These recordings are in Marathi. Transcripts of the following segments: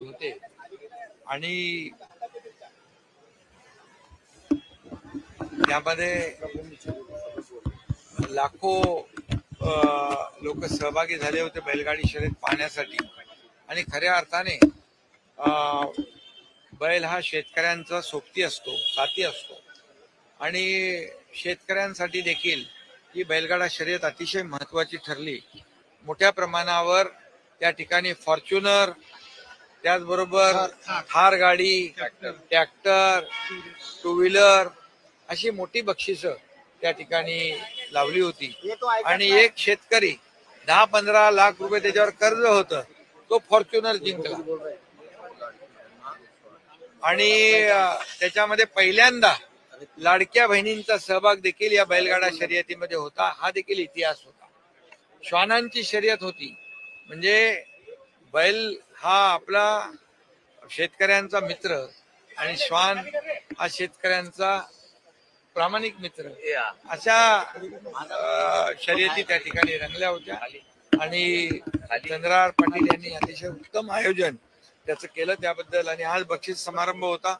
होते आणि त्यामध्ये लाखो लोक सहभागी झाले होते बैलगाडी शर्यत पाहण्यासाठी. आणि खऱ्या अर्थाने बैल हा शेतकऱ्यांचा सोबती असतो, साथी असतो आणि शेतकऱ्यांसाठी देखील ही बैलगाडा शर्यत अतिशय महत्वाची ठरली. मोठ्या प्रमाणावर त्या ठिकाणी फॉर्च्युनर, त्याचबरोबर थार गाडी, ट्रॅक्टर, टू व्हीलर अशी मोठी बक्षिसं त्या ठिकाणी लावली होती. आणि एक शेतकरी 10-15 लाख रुपये त्याच्यावर कर्ज होतं, तो फॉर्च्युनर जिंकला. आणि त्याच्यामध्ये पहिल्यांदा लाडक्या बहिणींचा सहभाग देखील या बैलगाडा शर्यतीमध्ये होता. हा देखील इतिहास होता. श्वानांची शर्यत होती. म्हणजे बैल हा आपला शेतकऱ्यांचा मित्र आणि श्वान हा शेतकऱ्यांचा प्रामाणिक मित्र, अशा शर्यती त्या ठिकाणी रंगल्या होत्या. आणि चंद्रहार पाटील यांनी अतिशय उत्तम आयोजन त्याचं केलं त्याबद्दल. आणि आज बक्षीस समारंभ होता.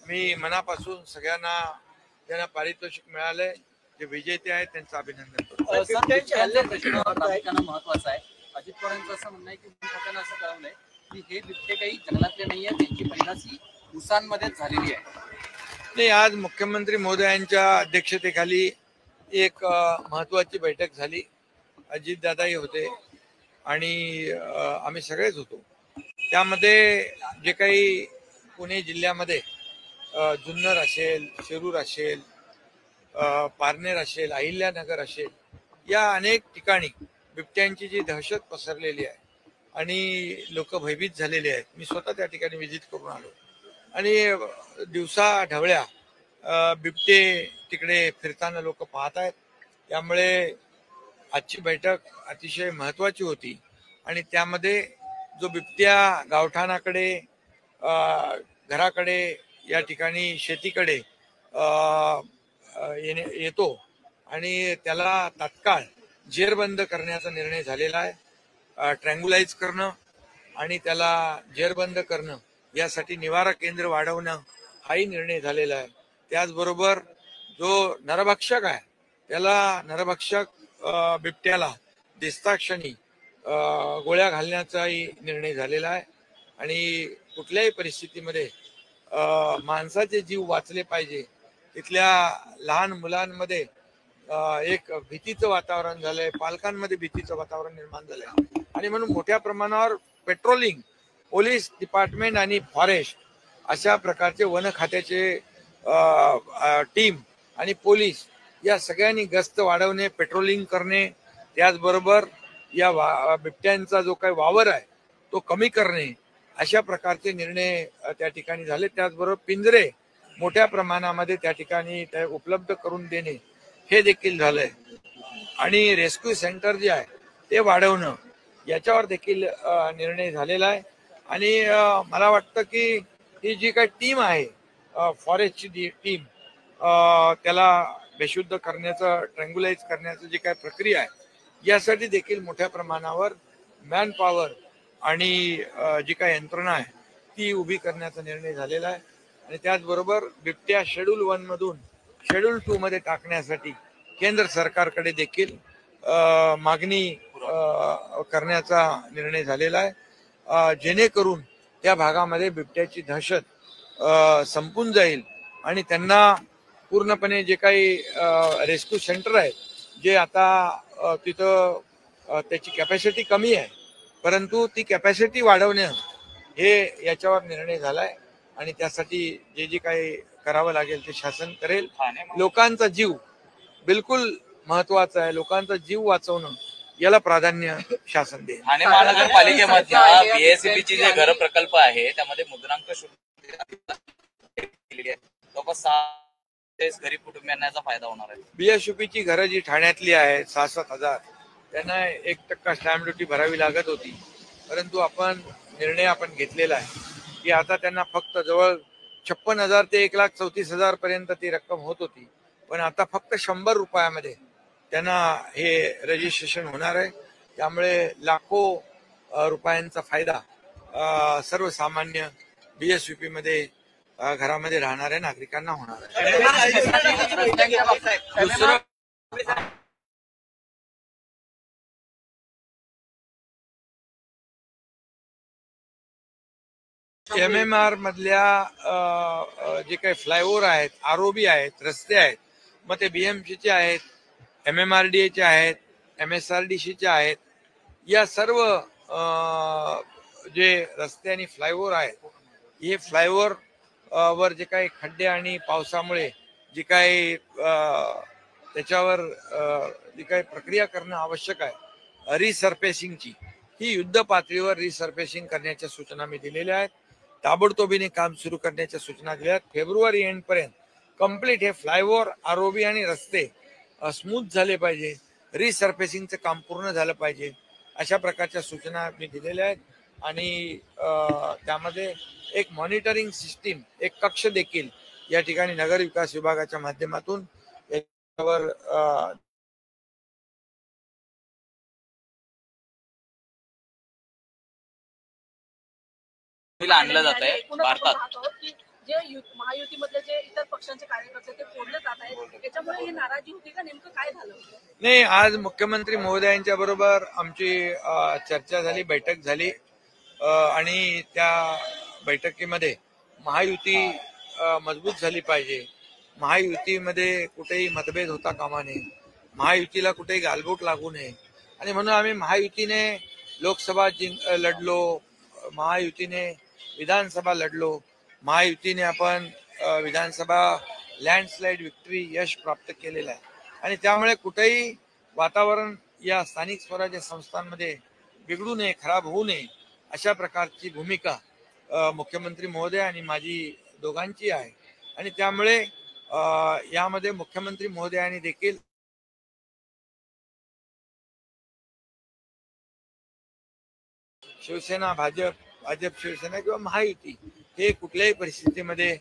मी मनापासून सगळ्यांना ज्यांना पारितोषिक मिळालंय, जे विजेते आहेत, त्यांचं अभिनंदन करतो. महत्वाचं आहे. अजित पवारांचं असं म्हणणं आहे की खात्यानं असं कळवलंय की हे बिबटे काही जंगलातले नाहीये, त्यांची पैदास ही उसांमध्येच झालेली आहे. नाही, आज मुख्यमंत्री महोदयांच्या अध्यक्षतेखाली एक महत्वाची बैठक झाली. अजितदादाही होते आणि आम्ही सगळेच होतो. त्यामध्ये जे काही पुणे जिल्ह्यामध्ये जुन्नर असेल, शिरूर असेल, पारनेर असेल, अहिल्यानगर असेल, या अनेक ठिकाणी बिबट्यांची जी दहशत पसरलेली आहे आणि लोक भयभीत झालेले आहेत. मी स्वतः त्या ठिकाणी व्हिजिट करून आलो. आणि दिवसा ढवळ्या बिबटे तिकडे फिरताना लोक पाहत आहेत. त्यामुळे आजची बैठक अतिशय महत्वाची होती. आणि त्यामध्ये जो बिबट्या गावठाणाकडे, घराकडे, या ठिकाणी शेतीकडे येतो आणि त्याला तात्काळ जेरबंद करण्याचा निर्णय झालेला आहे. ट्रँग्युलाइज करणं आणि त्याला जेरबंद करणं, यासाठी निवारा केंद्र वाढवणं हाही निर्णय झालेला आहे. त्याचबरोबर जो नरभक्षक आहे त्याला, नरभक्षक बिबट्याला दिसताक्षणी गोळ्या घालण्याचाही निर्णय झालेला आहे. आणि कुठल्याही परिस्थितीमध्ये माणसाचे जीव वाचले पाहिजे. तिथल्या लहान मुलांमध्ये एक भीतीचं वातावरण झालंय, पालकांमध्ये भीतीचं वातावरण निर्माण झालंय. आणि म्हणून मोठ्या प्रमाणावर पेट्रोलिंग, पोलीस डिपार्टमेंट आणि फॉरेस्ट अशा प्रकारचे वन खात्याचे टीम आणि पोलीस या सगळ्यांनी गस्त वाढवणे, पेट्रोलिंग करणे, त्याचबरोबर या बिबट्यांचा जो काही वावर आहे तो कमी करणे, अशा प्रकारचे निर्णय त्या ठिकाणी झाले. त्याचबरोबर पिंजरे मोठ्या प्रमाणामध्ये त्या ठिकाणी उपलब्ध करून देणे हे देखील झालंय. आणि रेस्क्यू सेंटर जे आहे ते वाढवणं, याच्यावर देखील निर्णय झालेला आहे. आणि मला वाटतं की ही जी काही टीम आहे, फॉरेस्टची टीम, त्याला बेशुद्ध करण्याचं, ट्रँग्युलाइज करण्याचं जी काही प्रक्रिया आहे, यासाठी देखील मोठ्या प्रमाणावर मॅन पॉवर आणि जी काही यंत्रणा आहे ती उभी करण्याचा निर्णय झालेला आहे. आणि त्याचबरोबर बिबट्या शेड्यूल 1 मधून शेड्यूल 2 मध्ये टाकण्यासाठी केंद्र सरकारकडे देखील मागणी करण्याचा निर्णय झालेला आहे, जेणेकरून त्या भागामध्ये बिबट्याची दहशत संपून जाईल. आणि त्यांना पूर्णपणे जे काही रेस्क्यू सेंटर आहे, जे आता तिथं त्याची कॅपॅसिटी कमी आहे, परंतु ती कॅपॅसिटी वाढवणं हे याच्यावर निर्णय झालाय. आणि त्यासाठी जे जे काही करावं लागेल ते शासन करेल. लोकांचा जीव बिलकुल महत्वाचा आहे. लोकांचा जीव वाचवणं याला प्राधान्य शासन देईल. ठाणे महानगरपालिकेमध्ये बीएससीबीचे जे घर प्रकल्प आहे त्यामध्ये मुद्रांक गरीब कुटुंबियांना याचा फायदा होणार आहे. बीएसयूपीची घरं जी ठाण्यातली आहे 6-7 हजार, त्यांना 1% स्टॅम्प ड्युटी भरावी लागत होती. परंतु निर्णय घेतलेला आहे की आता त्यांना फक्त जवळ 56,000 ते 1,34,000 पर्यंत ती रक्कम होत होती. पण आता फक्त 100 रुपयामध्ये त्यांना हे रजिस्ट्रेशन होणार आहे. त्यामुळे लाखो रुपयांचा फायदा सर्वसामान्य BSVP मध्ये घरामध्ये राहणाऱ्या नागरिकांना होणार आहे. रस्त्यांच्या बाबतीत दुसरं MMR मधल्या जे काही फ्लायओव्हर आहेत, ROB आहेत, रस्ते आहेत, मग ते BMCचे आहेत, MMRDAचे आहेत, MSRDCचे आहेत, या सर्व जे रस्ते आणि फ्लायओव्हर आहेत, हे फ्लायओव्हर वर जे काही खड्डे आणि पावसामुळे जी काही त्याच्यावर जी काही प्रक्रिया करणं आवश्यक आहे रिसर्फेसिंगची, ही युद्ध पातळीवर रिसर्फेसिंग करण्याच्या सूचना मी दिलेल्या आहेत. ताबडतोबीने काम सुरू करण्याच्या सूचना दिल्या आहेत. फेब्रुवारी एंड पर्यंत कम्प्लीट हे फ्लायओव्हर, ROB आणि रस्ते स्मूथ झाले पाहिजे, रिसर्फेसिंगचं काम पूर्ण झालं पाहिजे, अशा प्रकारच्या सूचना मी दिलेल्या आहेत. आणि त्यामध्ये एक मॉनिटरिंग सिस्टीम, एक कक्ष देखील या ठिकाणी नगर विकास विभागाच्या माध्यमातून यावर आणलं जात आहे भारतात. जे महायुतीमधले जे इतर पक्षांचे कार्यकर्ते ते फोडले जात आहेत, त्याच्यामुळे ही नाराजी होती का? नेमकं काय झालं होतं? नाही, आज मुख्यमंत्री महोदयांच्या बरोबर आमची चर्चा झाली, बैठक झाली आणि त्या बैठकीमध्ये महायुती मजबूत झाली पाहिजे, महायुतीमध्ये कुठेही मतभेद होता कामा नये, महायुतीला कुठेही गालबोट लागू नये, आणि म्हणून आम्ही महायुतीने लोकसभा लढलो, महायुतीने विधानसभा लढलो, महायुतीने आपण विधानसभा लँडस्लाइड विक्ट्री यश प्राप्त केलेलं आहे. आणि त्यामुळे कुठेही वातावरण या स्थानिक स्वराज्य संस्थांमध्ये बिघडू नये, खराब होऊ नये, अशा प्रकारची भूमिका मुख्यमंत्री महोदय आणि माझी दोघांची आहे. आणि त्यामुळे यामध्ये मुख्यमंत्री महोदयांनी देखील शिवसेना भाजप, भाजप शिवसेना किंवा महायुती हे कुठल्याही परिस्थितीमध्ये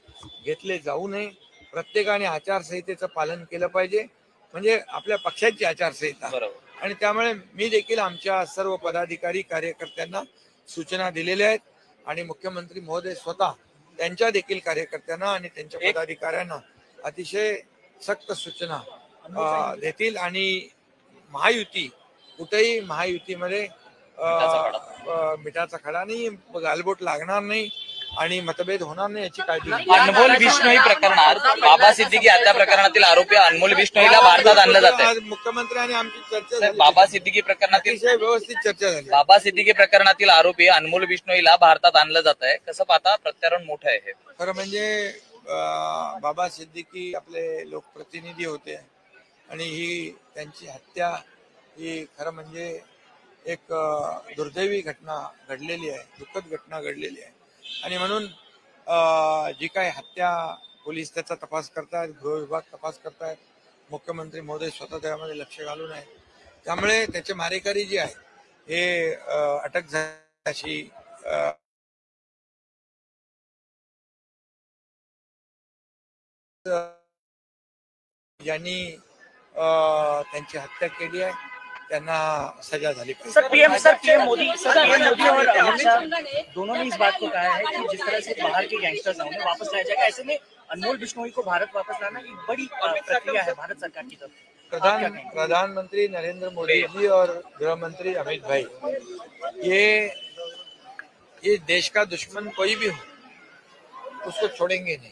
घेतले जाऊ नये. प्रत्येकाने आचारसंहितेचं पालन केलं पाहिजे, म्हणजे आपल्या पक्षाची आचारसंहिता. आणि त्यामुळे मी देखील आमच्या सर्व पदाधिकारी कार्यकर्त्यांना सूचना दिलेल्या आहेत आणि मुख्यमंत्री महोदय स्वतः त्यांच्या देखील कार्यकर्त्यांना आणि त्यांच्या पदाधिकाऱ्यांना अतिशय सक्त सूचना देतील. आणि महायुती कुठेही महायुतीमध्ये मिठाचा खडा नाही, गालबोट लागणार नाही आणि मतभेद होणार नाही याची काळजी. अनमोल बिश्नोई प्रकरणात बाबा सिद्दीकी हत्या प्रकरणातील आरोपी अनमोल बिश्नोईला भारतात आणलं जात आहे. मुख्यमंत्री आणि आमची चर्चा झाली, बाबा सिद्दीकी प्रकरणातील व्यवस्थित चर्चा झाली. बाबा सिद्दीकी प्रकरणातील आरोपी अनमोल बिश्नोईला भारतात आणलं जात आहे. कसं पाहता? प्रत्यारोप मोठं आहे. खरं म्हणजे बाबा सिद्दीकी आपले लोकप्रतिनिधी होते आणि ही त्यांची हत्या ही खरं म्हणजे एक दुर्दैवी घटना घडलेली आहे, दुःखद घटना घडलेली आहे. आणि म्हणून जी काही हत्या, पोलीस त्याचा तपास करतायत, गृह विभाग तपास करतायत, मुख्यमंत्री महोदय स्वतः त्यामध्ये लक्ष घालून आहे. त्यामुळे त्याचे मारेकरी जे आहे हे अटक झाली अशी ज्यांनी त्यांची हत्या केली आहे त्यांना सजा झाली पाहिजे. सर पीएम मोदी और अमित शाह दोनों ने इस बात को कहा है कि जिस तरह से बाहर के गैंगस्टर्स हैं उन्हें वापस लाया जाएगा, ऐसे में अनमोल बिश्नोई को भारत वापस लाना एक बड़ी प्रक्रिया है भारत सरकार की तरफ। प्रधानमंत्री नरेंद्र मोदी जी और गृह मंत्री अमित भाई, ये देश का दुश्मन कोई भी हो उसको छोड़ेंगे नहीं।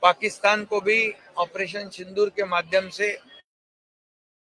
पाकिस्तान को भी ऑपरेशन सिंदूर के माध्यम से